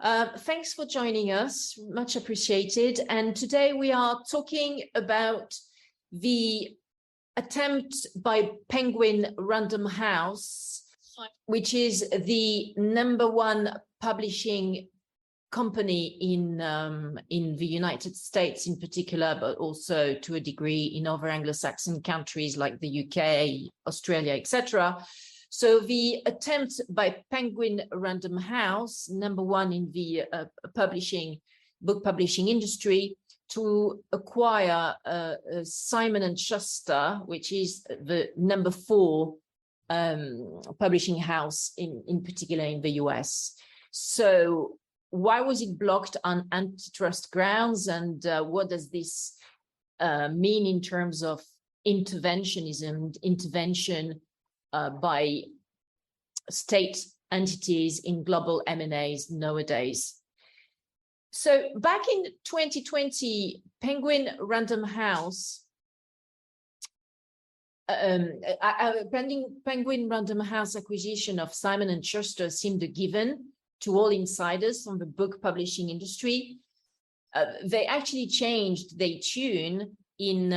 Thanks for joining us, much appreciated. And today we are talking about the attempt by Penguin Random House, which is the #1 publishing company in the United States in particular, but also to a degree in other Anglo-Saxon countries like the UK, Australia, etc. So the attempt by Penguin Random House, #1 in the book publishing industry, to acquire Simon Schuster, which is the #4 publishing house in particular in the US. So why was it blocked on antitrust grounds, and what does this mean in terms of interventionism, intervention by state entities in global M&As nowadays? So back in 2020, Penguin Random House, Penguin Random House acquisition of Simon & Schuster seemed a given to all insiders from the book publishing industry. They actually changed their tune in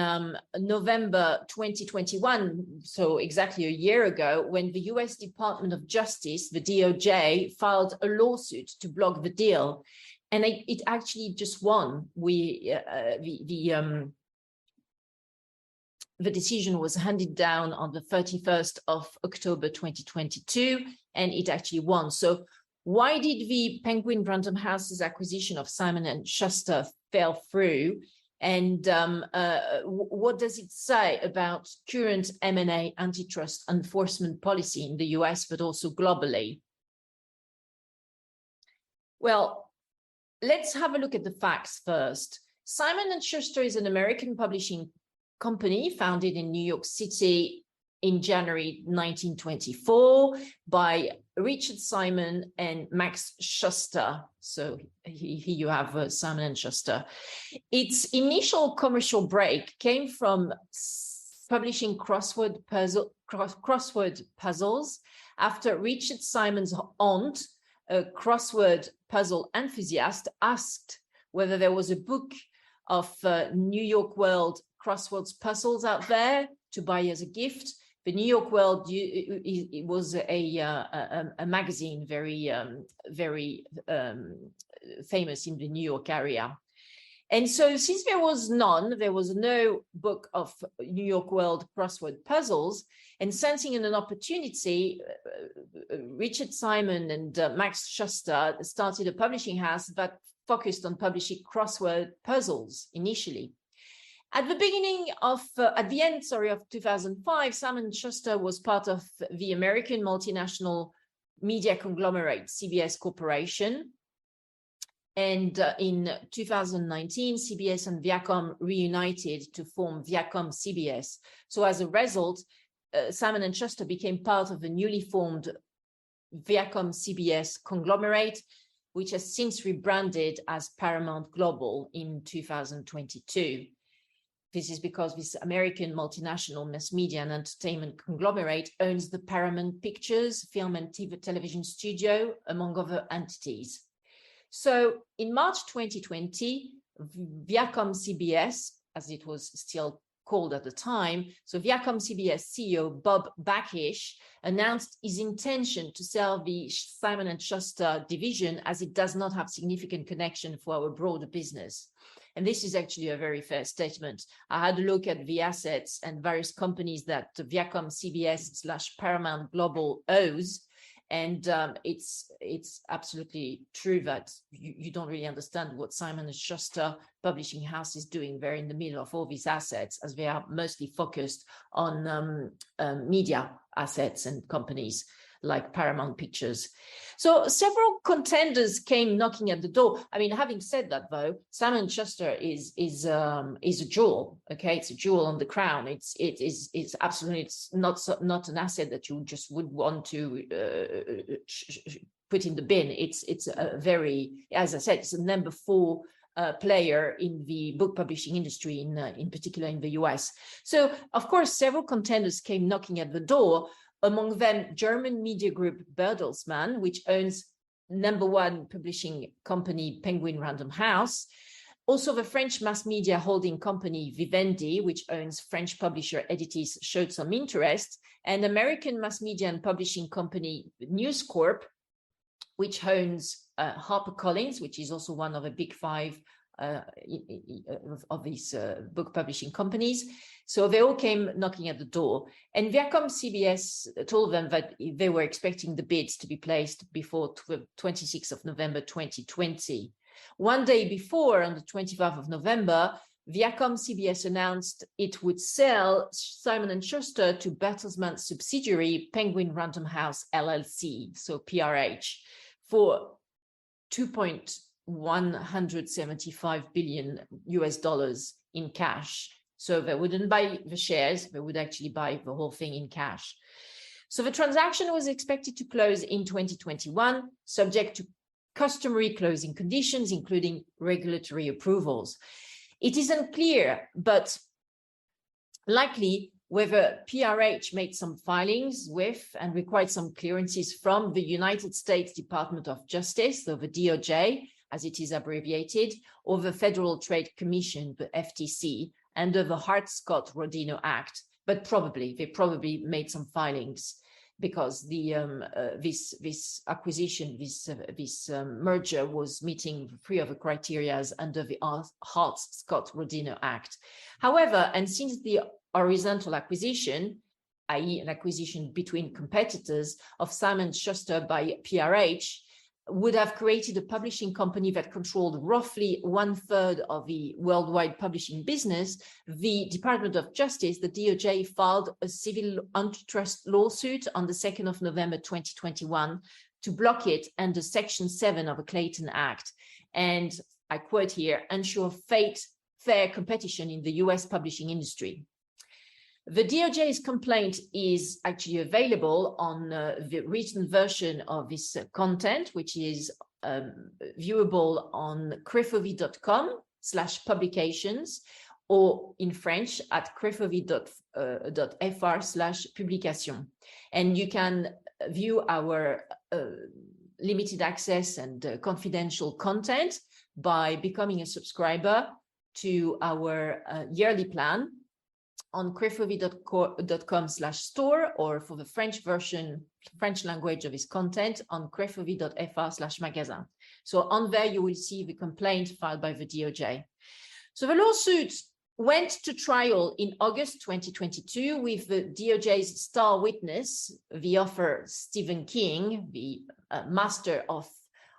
November 2021, so exactly a year ago, when the US Department of Justice, the DOJ, filed a lawsuit to block the deal. And it actually just won. The decision was handed down on the 31st of October 2022, and it actually won. So why did the Penguin Random House's acquisition of Simon & Schuster fell through? And what does it say about current M&A antitrust enforcement policy in the US, but also globally? Well, let's have a look at the facts first. Simon & Schuster is an American publishing company founded in New York City in January 1924 by Richard Simon and Max Schuster. So here you have Simon & Schuster. Its initial commercial break came from publishing crossword puzzles after Richard Simon's aunt, a crossword puzzle enthusiast, asked whether there was a book of New York World crosswords puzzles out there to buy as a gift. The New York World, it was a magazine very famous in the New York area. And so since there was no book of New York World crossword puzzles, and sensing an opportunity, Richard Simon and Max Schuster started a publishing house that focused on publishing crossword puzzles initially. At the end of 2005, Simon Schuster was part of the American multinational media conglomerate CBS Corporation. And in 2019, CBS and Viacom reunited to form Viacom CBS. So as a result, Simon & Schuster became part of the newly formed Viacom CBS conglomerate, which has since rebranded as Paramount Global in 2022. This is because this American multinational mass media and entertainment conglomerate owns the Paramount Pictures, film and television studio, among other entities. So in March 2020, Viacom CBS, as it was still called at the time, so Viacom CBS CEO Bob Bakish announced his intention to sell the Simon & Schuster division, as it does not have significant connection for our broader business. And this is actually a very fair statement. I had a look at the assets and various companies that Viacom CBS / Paramount Global owes. And it's absolutely true that you don't really understand what Simon & Schuster publishing house is doing. They're in the middle of all these assets, as they are mostly focused on media assets and companies like Paramount Pictures. So several contenders came knocking at the door. I mean, having said that, though, Simon & Schuster is a jewel. Okay, it's a jewel on the crown. It's absolutely not an asset that you just would want to put in the bin. It's a very, as I said, it's a #4 player in the book publishing industry, in particular in the US. So, of course, several contenders came knocking at the door. Among them, German media group Bertelsmann, which owns #1 publishing company, Penguin Random House. Also, the French mass media holding company Vivendi, which owns French publisher Editis, showed some interest, and American mass media and publishing company News Corp, which owns HarperCollins, which is also one of the big five of these book publishing companies. So they all came knocking at the door, and Viacom CBS told them that they were expecting the bids to be placed before 26th of November 2020. One day before, on the 25th of November, Viacom CBS announced it would sell Simon Schuster to Bertelsmann subsidiary Penguin Random House LLC, so PRH, for $2.175 billion in cash. So they wouldn't buy the shares, they would actually buy the whole thing in cash. So the transaction was expected to close in 2021, subject to customary closing conditions, including regulatory approvals. It isn't clear, but likely whether PRH made some filings with and required some clearances from the United States Department of Justice, so the DOJ, as it is abbreviated, or the Federal Trade Commission, the FTC, under the Hart-Scott-Rodino Act. But they probably made some filings, because this acquisition, this merger was meeting 3 of the criteria under the Hart-Scott-Rodino Act. However, and since the horizontal acquisition, i.e. an acquisition between competitors of Simon Schuster by PRH, would have created a publishing company that controlled roughly 1/3 of the worldwide publishing business, the Department of Justice, the DOJ, filed a civil antitrust lawsuit on the 2nd of November 2021 to block it under Section 7 of the Clayton Act. And I quote here, ensure fair competition in the US publishing industry. The DOJ's complaint is actually available on the written version of this content, which is viewable on crefovi.com/publications, or in French at crefovi.fr/publication. And you can view our limited access and confidential content by becoming a subscriber to our yearly plan on crefovi.com/store, or for the French version, French language of his content, on crefovi.fr/magasin. So on there, you will see the complaint filed by the DOJ. So the lawsuit went to trial in August 2022 with the DOJ's star witness, the author Stephen King, the master of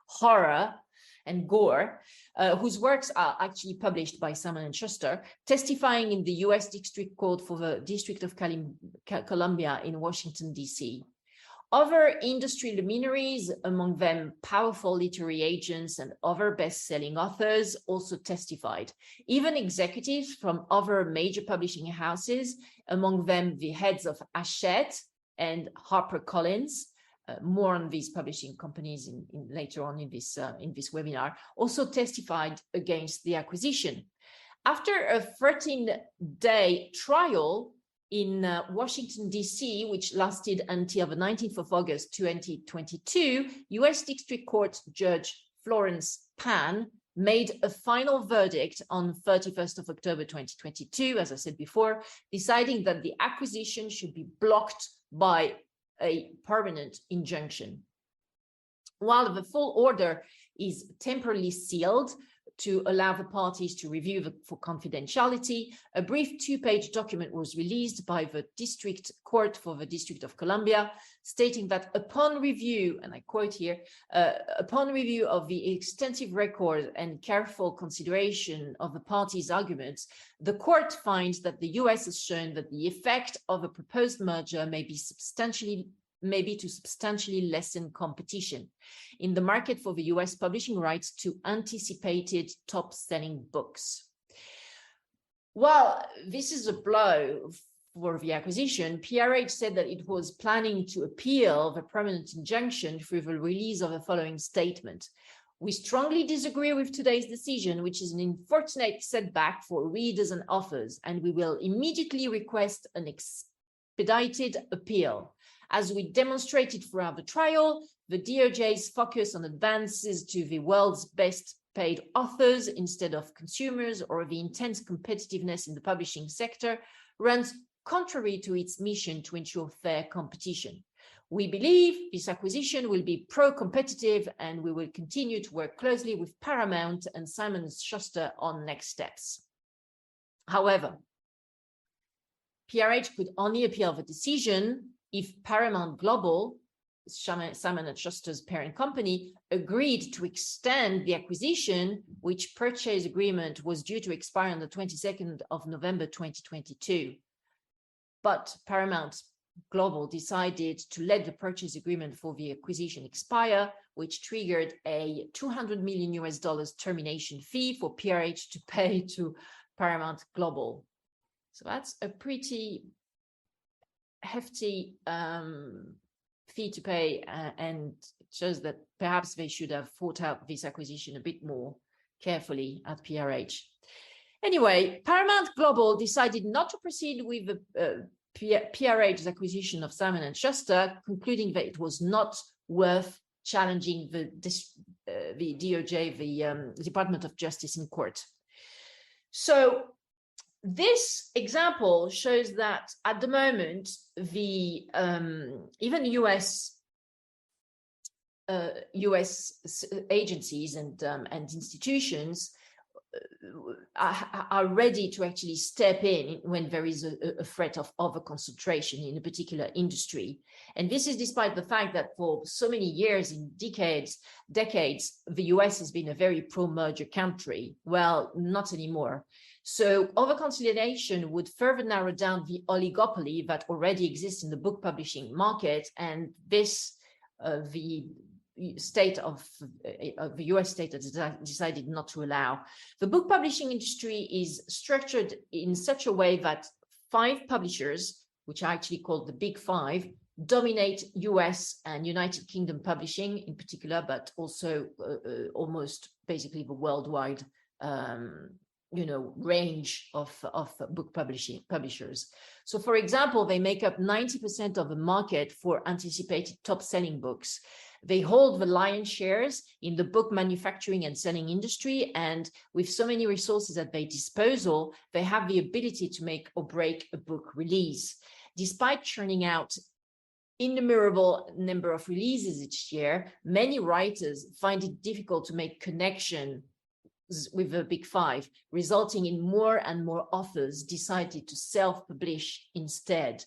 horror and gore, whose works are actually published by Simon & Schuster, testifying in the US District Court for the District of Columbia in Washington, D.C. Other industry luminaries, among them powerful literary agents and other best-selling authors, also testified. Even executives from other major publishing houses, among them the heads of Hachette and HarperCollins, more on these publishing companies later on in this webinar, also testified against the acquisition. After a 13-day trial in Washington, D.C., which lasted until the 19th of August 2022, U.S. District Court Judge Florence Pan made a final verdict on 31st of October 2022, as I said before, deciding that the acquisition should be blocked by a permanent injunction. While the full order is temporarily sealed to allow the parties to review for confidentiality, a brief 2-page document was released by the District Court for the District of Columbia, stating that upon review, and I quote here, upon review of the extensive record and careful consideration of the parties' arguments, the court finds that the US has shown that the effect of a proposed merger may be to substantially lessen competition in the market for the US publishing rights to anticipated top-selling books. While this is a blow for the acquisition, PRH said that it was planning to appeal the permanent injunction through the release of the following statement. We strongly disagree with today's decision, which is an unfortunate setback for readers and authors, and we will immediately request an expedited appeal. As we demonstrated throughout the trial, the DOJ's focus on advances to the world's best paid authors instead of consumers, or the intense competitiveness in the publishing sector, runs contrary to its mission to ensure fair competition. We believe this acquisition will be pro-competitive, and we will continue to work closely with Paramount and Simon Schuster on next steps. However, PRH could only appeal the decision if Paramount Global, Simon & Schuster's parent company, agreed to extend the acquisition, which purchase agreement was due to expire on the 22nd of November 2022. But Paramount Global decided to let the purchase agreement for the acquisition expire, which triggered a $200 million termination fee for PRH to pay to Paramount Global. So that's a pretty hefty fee to pay, and it shows that perhaps they should have thought out this acquisition a bit more carefully at PRH. Anyway, Paramount Global decided not to proceed with the PRH's acquisition of Simon & Schuster, concluding that it was not worth challenging the DOJ, the Department of Justice, in court. So this example shows that at the moment, the even US agencies and institutions are ready to actually step in when there is a threat of overconcentration in a particular industry. And this is despite the fact that for so many years, in decades, the US has been a very pro-merger country. Well, not anymore. So overconsolidation would further narrow down the oligopoly that already exists in the book publishing market, and this the state of the US state has decided not to allow. The book publishing industry is structured in such a way that 5 publishers, which are actually called the Big Five, dominate US and United Kingdom publishing in particular, but also almost basically the worldwide range of book publishers. So for example, they make up 90% of the market for anticipated top-selling books. They hold the lion's shares in the book manufacturing and selling industry, and with so many resources at their disposal, they have the ability to make or break a book release. Despite churning out innumerable number of releases each year, many writers find it difficult to make connection with the Big Five, resulting in more and more authors decided to self-publish instead.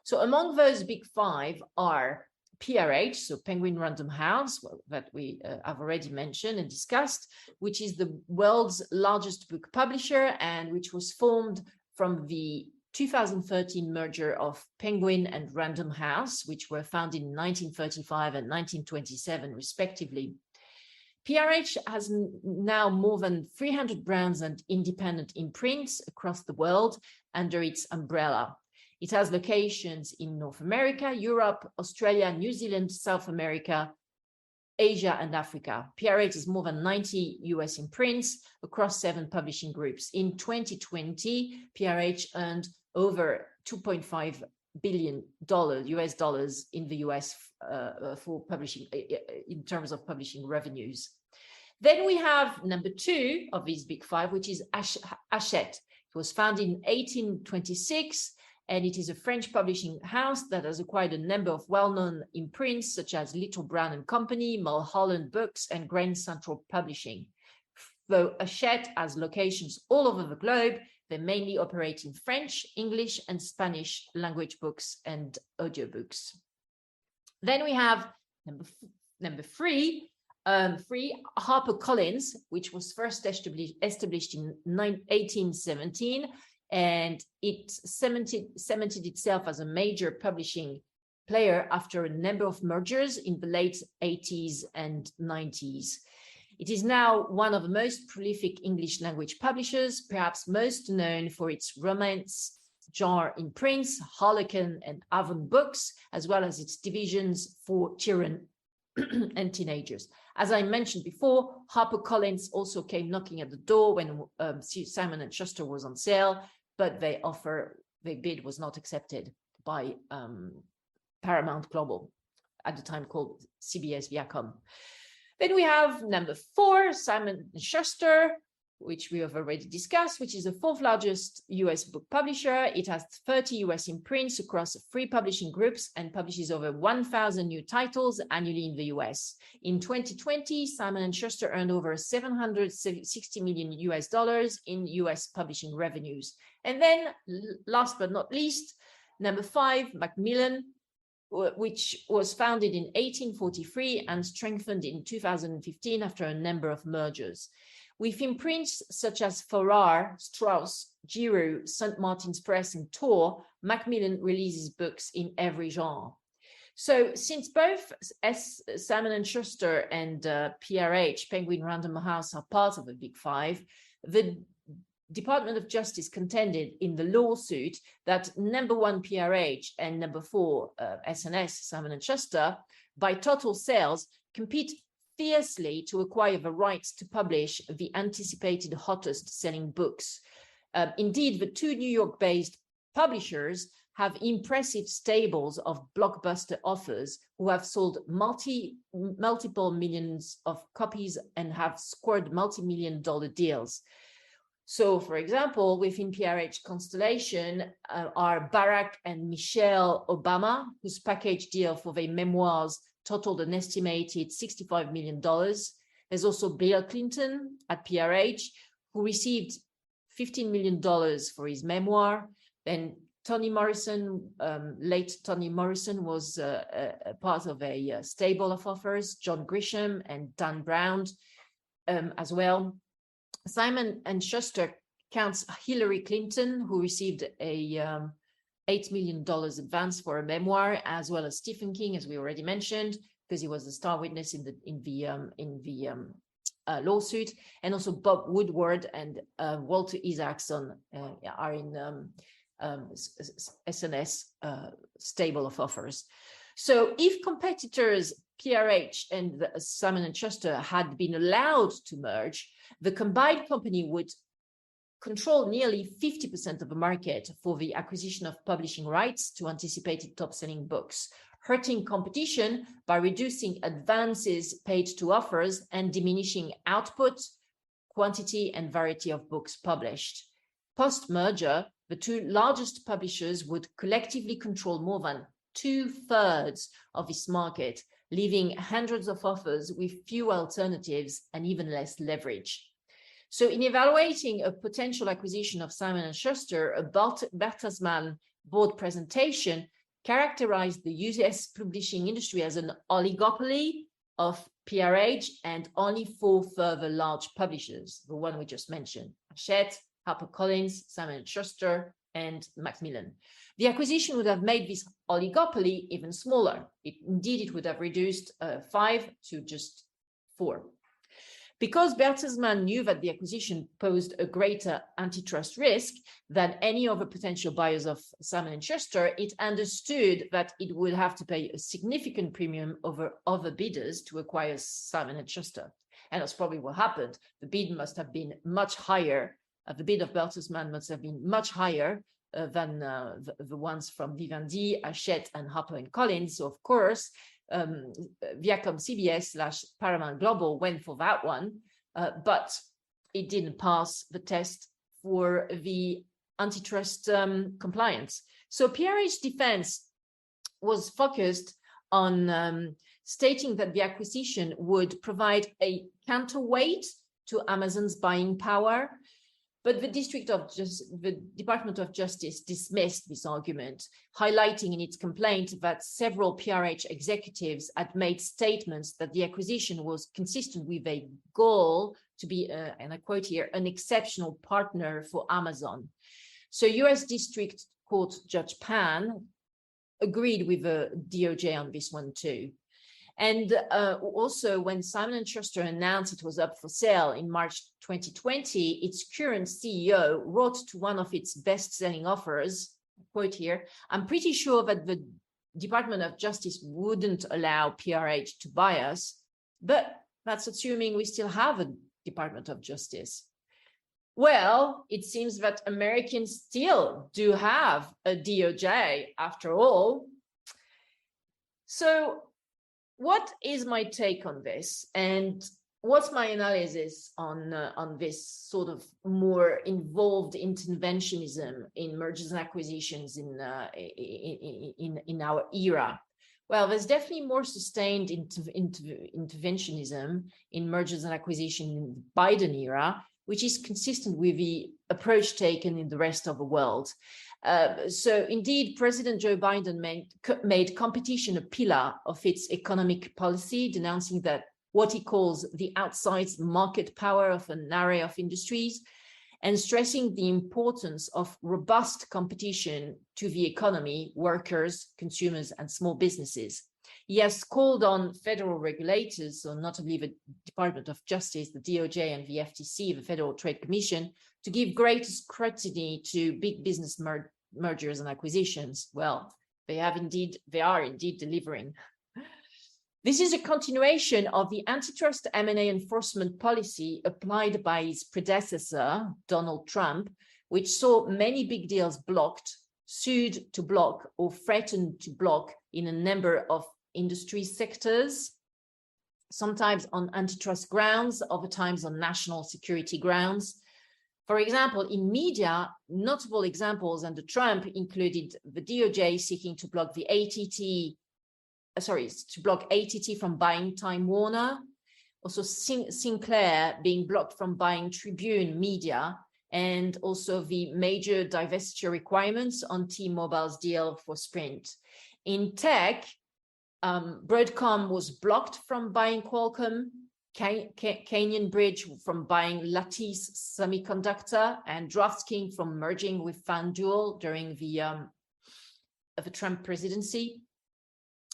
So among those Big Five are PRH, so Penguin Random House, that we have already mentioned and discussed, which is the world's largest book publisher and which was formed from the 2013 merger of Penguin and Random House, which were founded in 1935 and 1927, respectively. PRH has now more than 300 brands and independent imprints across the world under its umbrella. It has locations in North America, Europe, Australia, New Zealand, South America, Asia, and Africa. PRH has more than 90 US imprints across 7 publishing groups. In 2020, PRH earned over $2.5 billion US dollars in the US for publishing, in terms of publishing revenues. Then we have number 2 of these Big Five, which is Hachette. It was founded in 1826, and it is a French publishing house that has acquired a number of well-known imprints such as Little Brown and Company, Mulholland Books, and Grand Central Publishing. Though Hachette has locations all over the globe, they mainly operate in French, English, and Spanish language books and audiobooks. Then we have number 3, HarperCollins, which was first established in 1817, and it cemented itself as a major publishing player after a number of mergers in the late 80s and 90s. It is now one of the most prolific English language publishers, perhaps most known for its romance genre imprints, Harlequin and Avon Books, as well as its divisions for children and teenagers. As I mentioned before, HarperCollins also came knocking at the door when Simon & Schuster was on sale, but their bid was not accepted by Paramount Global, at the time called CBS Viacom. Then we have number 4, Simon Schuster, which we have already discussed, which is the 4th largest US book publisher. It has 30 US imprints across 3 publishing groups and publishes over 1,000 new titles annually in the US. In 2020, Simon & Schuster earned over $760 million in US publishing revenues. And then last but not least, number 5, Macmillan, which was founded in 1843 and strengthened in 2015 after a number of mergers. With imprints such as Farrar, Strauss, Giroux, St. Martin's Press, and Tor, Macmillan releases books in every genre. So since both Simon & Schuster and PRH, Penguin Random House, are part of the Big Five, the Department of Justice contended in the lawsuit that number 1 PRH and number 4 SNS, Simon & Schuster, by total sales, compete fiercely to acquire the rights to publish the anticipated hottest selling books. Indeed, the 2 New York-based publishers have impressive stables of blockbuster authors who have sold multiple millions of copies and have scored multi-million-dollar deals. So, for example, within PRH Constellation are Barack and Michelle Obama, whose package deal for their memoirs totaled an estimated $65 million. There's also Bill Clinton at PRH, who received $15 million for his memoir. Then Toni Morrison, late Toni Morrison, was a part of a stable of authors, John Grisham and Dan Brown as well. Simon & Schuster counts Hillary Clinton, who received a $8 million advance for a memoir, as well as Stephen King, as we already mentioned, because he was the star witness in the lawsuit, and also Bob Woodward and Walter Isaacson are in SNS stable of authors. So if competitors PRH and Simon & Schuster had been allowed to merge, the combined company would control nearly 50% of the market for the acquisition of publishing rights to anticipated top-selling books, hurting competition by reducing advances paid to authors and diminishing output, quantity, and variety of books published. Post-merger, the 2 largest publishers would collectively control more than 2/3 of this market, leaving hundreds of authors with few alternatives and even less leverage. So in evaluating a potential acquisition of Simon & Schuster, a Bertelsmann board presentation characterized the US publishing industry as an oligopoly of PRH and only 4 further large publishers, the one we just mentioned, Hachette, HarperCollins, Simon & Schuster, and Macmillan. The acquisition would have made this oligopoly even smaller. Indeed, it would have reduced 5 to just 4. Because Bertelsmann knew that the acquisition posed a greater antitrust risk than any other potential buyers of Simon & Schuster, it understood that it would have to pay a significant premium over other bidders to acquire Simon & Schuster. And that's probably what happened. The bid must have been much higher. The bid of Bertelsmann must have been much higher than the ones from Vivendi, Hachette, and HarperCollins. So, of course, Viacom CBS / Paramount Global went for that one, but it didn't pass the test for the antitrust compliance. So PRH defense was focused on stating that the acquisition would provide a counterweight to Amazon's buying power. But the Department of Justice dismissed this argument, highlighting in its complaint that several PRH executives had made statements that the acquisition was consistent with a goal to be, and I quote here, an exceptional partner for Amazon. So US District Court Judge Pan agreed with the DOJ on this one too. And also, when Simon & Schuster announced it was up for sale in March 2020, its current CEO wrote to one of its best-selling authors, quote here, "I'm pretty sure that the Department of Justice wouldn't allow PRH to buy us, but that's assuming we still have a Department of Justice." Well, it seems that Americans still do have a DOJ after all. So what is my take on this, and what's my analysis on this sort of more involved interventionism in mergers and acquisitions in our era? Well, there's definitely more sustained interventionism in mergers and acquisitions in the Biden era, which is consistent with the approach taken in the rest of the world. So indeed, President Joe Biden made competition a pillar of its economic policy, denouncing that what he calls the outsized market power of an array of industries, and stressing the importance of robust competition to the economy, workers, consumers, and small businesses. He has called on federal regulators, so notably the Department of Justice, the DOJ, and the FTC, the Federal Trade Commission, to give greater scrutiny to big business mergers and acquisitions. Well, they are indeed delivering. This is a continuation of the antitrust M&A enforcement policy applied by his predecessor, Donald Trump, which saw many big deals blocked, sued to block, or threatened to block in a number of industry sectors, sometimes on antitrust grounds, other times on national security grounds. For example, in media, notable examples under Trump included the DOJ seeking to block the ATT from buying Time Warner, also Sinclair being blocked from buying Tribune Media, and also the major divestiture requirements on T-Mobile's deal for Sprint. In tech, Broadcom was blocked from buying Qualcomm, Canyon Bridge from buying Lattice Semiconductor, and DraftKings from merging with FanDuel during the Trump presidency.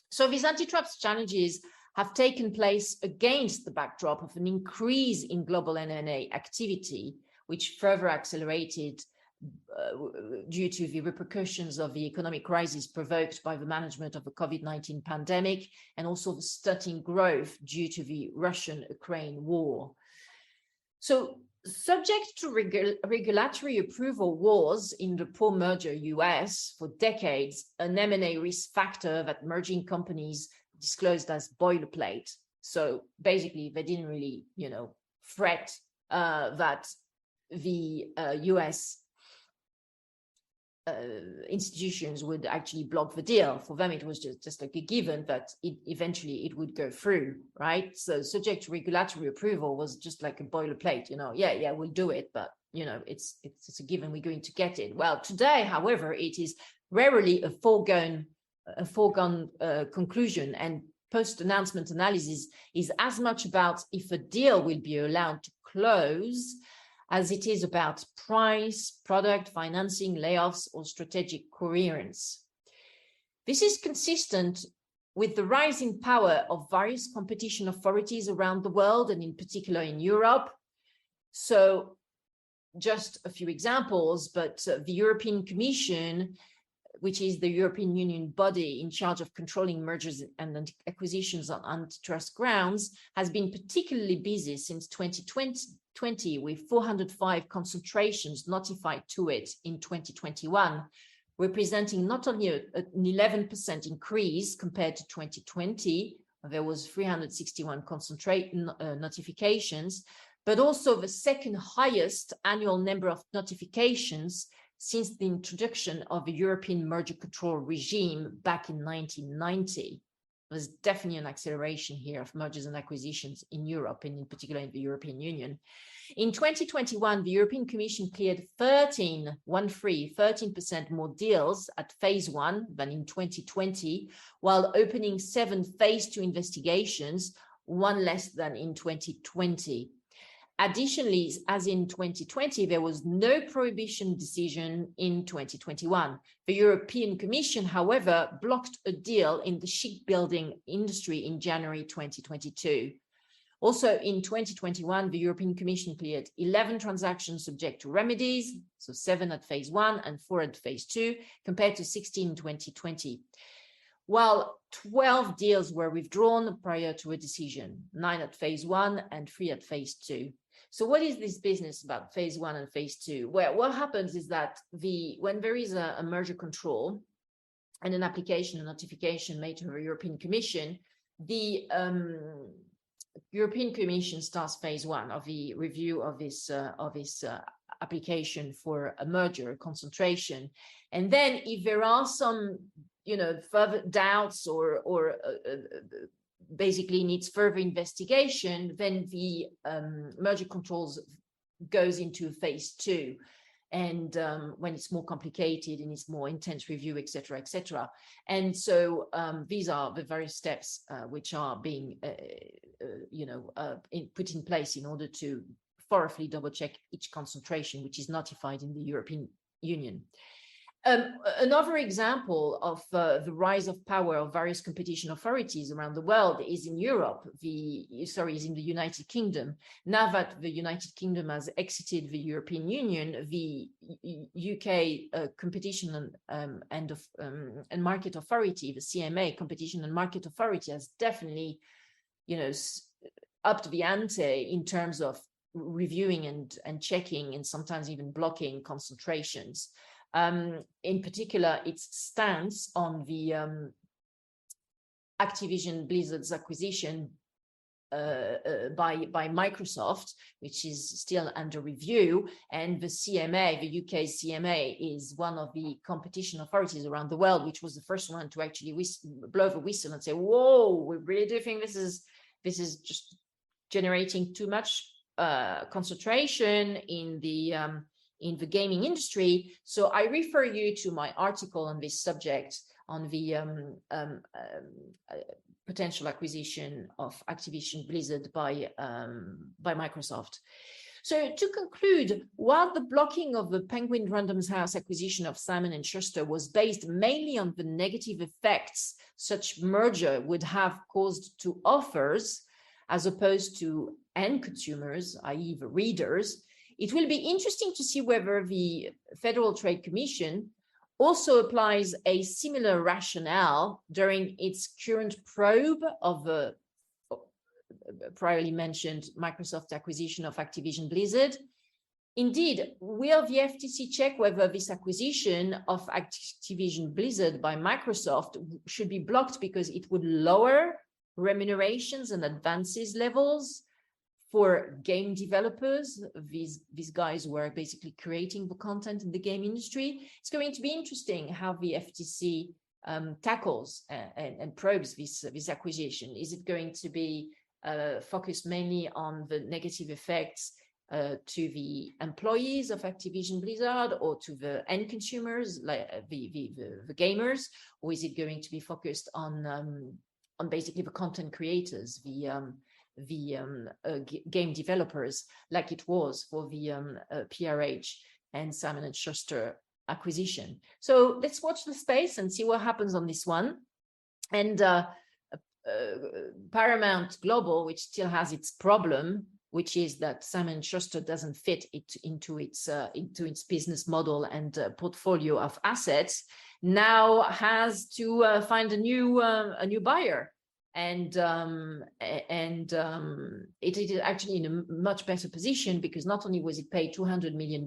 So these antitrust challenges have taken place against the backdrop of an increase in global M&A activity, which further accelerated due to the repercussions of the economic crisis provoked by the management of the COVID-19 pandemic, and also the stunting growth due to the Russian-Ukraine war. So, subject to regulatory approval was, in the post-merger US for decades, an M&A risk factor that merging companies disclosed as boilerplate. So basically, they didn't really, threat that the US institutions would actually block the deal. For them, it was just like a given that eventually it would go through, right? So subject to regulatory approval was just like a boilerplate, yeah, we'll do it, but it's a given we're going to get it. Well, today, however, it is rarely a foregone conclusion, and post-announcement analysis is as much about if a deal will be allowed to close as it is about price, product, financing, layoffs, or strategic coherence. This is consistent with the rising power of various competition authorities around the world, and in particular in Europe. So just a few examples, but the European Commission, which is the European Union body in charge of controlling mergers and acquisitions on antitrust grounds, has been particularly busy since 2020 with 405 concentrations notified to it in 2021, representing not only an 11% increase compared to 2020, there was 361 notifications, but also the second highest annual number of notifications since the introduction of the European merger control regime back in 1990. There's definitely an acceleration here of mergers and acquisitions in Europe, and in particular in the European Union. In 2021, the European Commission cleared 13% more deals at phase 1 than in 2020, while opening 7 phase 2 investigations, 1 less than in 2020. Additionally, as in 2020, there was no prohibition decision in 2021. The European Commission, however, blocked a deal in the shipbuilding industry in January 2022. Also in 2021, the European Commission cleared 11 transactions subject to remedies, so 7 at phase 1 and 4 at phase 2, compared to 16 in 2020. While 12 deals were withdrawn prior to a decision, 9 at phase 1 and 3 at phase 2. So what is this business about phase 1 and phase 2? Well, what happens is that when there is a merger control, and an application, a notification made to the European Commission, the European Commission starts phase 1 of the review of this application for a merger, a concentration. And then if there are some, further doubts or basically needs further investigation, then the merger controls goes into phase 2. And when it's more complicated and it's more intense review, et cetera. And so these are the various steps which are being, put in place in order to thoroughly double check each concentration which is notified in the European Union. Another example of the rise of power of various competition authorities around the world is in Europe, is in the United Kingdom. Now that the United Kingdom has exited the European Union, the UK Competition and Market Authority, the CMA, Competition and Market Authority, has definitely, upped the ante in terms of reviewing and checking and sometimes even blocking concentrations. In particular, its stance on the Activision Blizzard's acquisition by Microsoft, which is still under review, and the CMA, the UK CMA, is one of the competition authorities around the world, which was the first one to actually blow the whistle and say, "Whoa, we really do think this is just generating too much concentration in the gaming industry." So I refer you to my article on this subject on the potential acquisition of Activision Blizzard by Microsoft. So to conclude, while the blocking of the Penguin Random House acquisition of Simon & Schuster was based mainly on the negative effects such merger would have caused to authors, as opposed to end consumers, i.e. the readers, it will be interesting to see whether the Federal Trade Commission also applies a similar rationale during its current probe of the priorly mentioned Microsoft acquisition of Activision Blizzard. Indeed, will the FTC check whether this acquisition of Activision Blizzard by Microsoft should be blocked because it would lower remunerations and advances levels for game developers, these guys were basically creating the content in the game industry? It's going to be interesting how the FTC tackles and probes this acquisition. Is it going to be focused mainly on the negative effects to the employees of Activision Blizzard or to the end consumers, like the gamers, or is it going to be focused on basically the content creators, the game developers, like it was for the PRH and Simon & Schuster acquisition? So let's watch the space and see what happens on this one. And Paramount Global, which still has its problem, which is that Simon & Schuster doesn't fit into its business model and portfolio of assets, now has to find a new buyer. And it is actually in a much better position because not only was it paid $200 million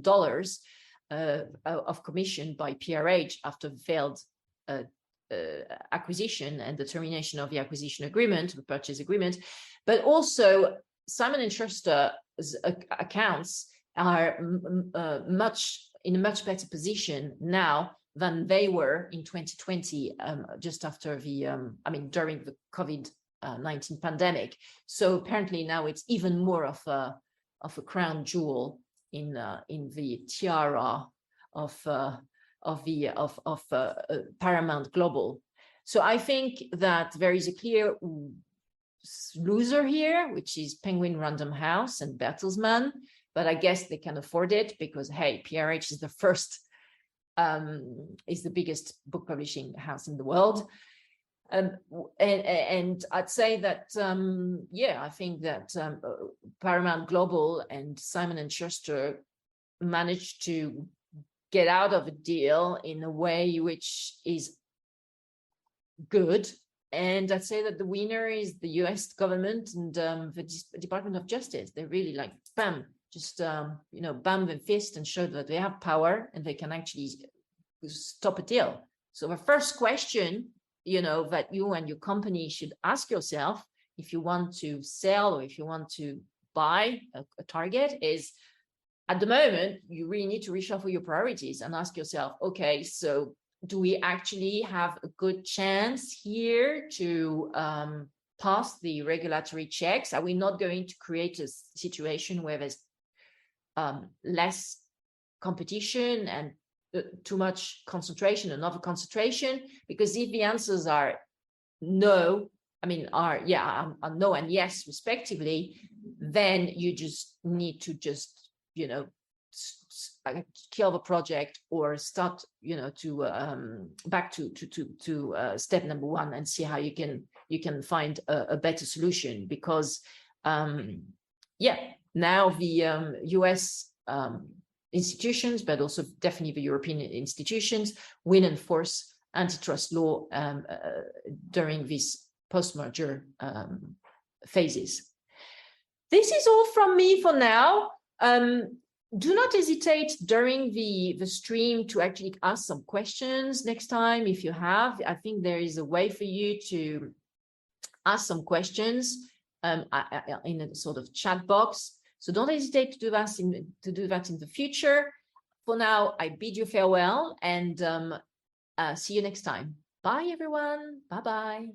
of commission by PRH after the failed acquisition and the termination of the acquisition agreement, the purchase agreement, but also Simon & Schuster's accounts are in a much better position now than they were in 2020, just after during the COVID-19 pandemic. So apparently now it's even more of a crown jewel in the tiara of Paramount Global. So I think that there is a clear loser here, which is Penguin Random House and Bertelsmann, but I guess they can afford it because, hey, PRH is is the biggest book publishing house in the world. And I'd say that, I think that Paramount Global and Simon & Schuster managed to get out of a deal in a way which is good. And I'd say that the winner is the US government and the Department of Justice. They're really like, bam, just, bam the fist and show that they have power and they can actually stop a deal. So the first question, that you and your company should ask yourself if you want to sell or if you want to buy a target is, at the moment, you really need to reshuffle your priorities and ask yourself, okay, so do we actually have a good chance here to pass the regulatory checks? Are we not going to create a situation where there's less competition and too much concentration and over concentration? Because if the answers are no, no and yes respectively, then you just need to kill the project or start back to step number one and see how you can find a better solution, because now the US institutions, but also definitely the European institutions, will enforce antitrust law during these post-merger phases. This is all from me for now. Do not hesitate during the stream to actually ask some questions next time if you have. I think there is a way for you to ask some questions in a sort of chat box. So don't hesitate to do that in the future. For now, I bid you farewell and see you next time. Bye, everyone. Bye-bye.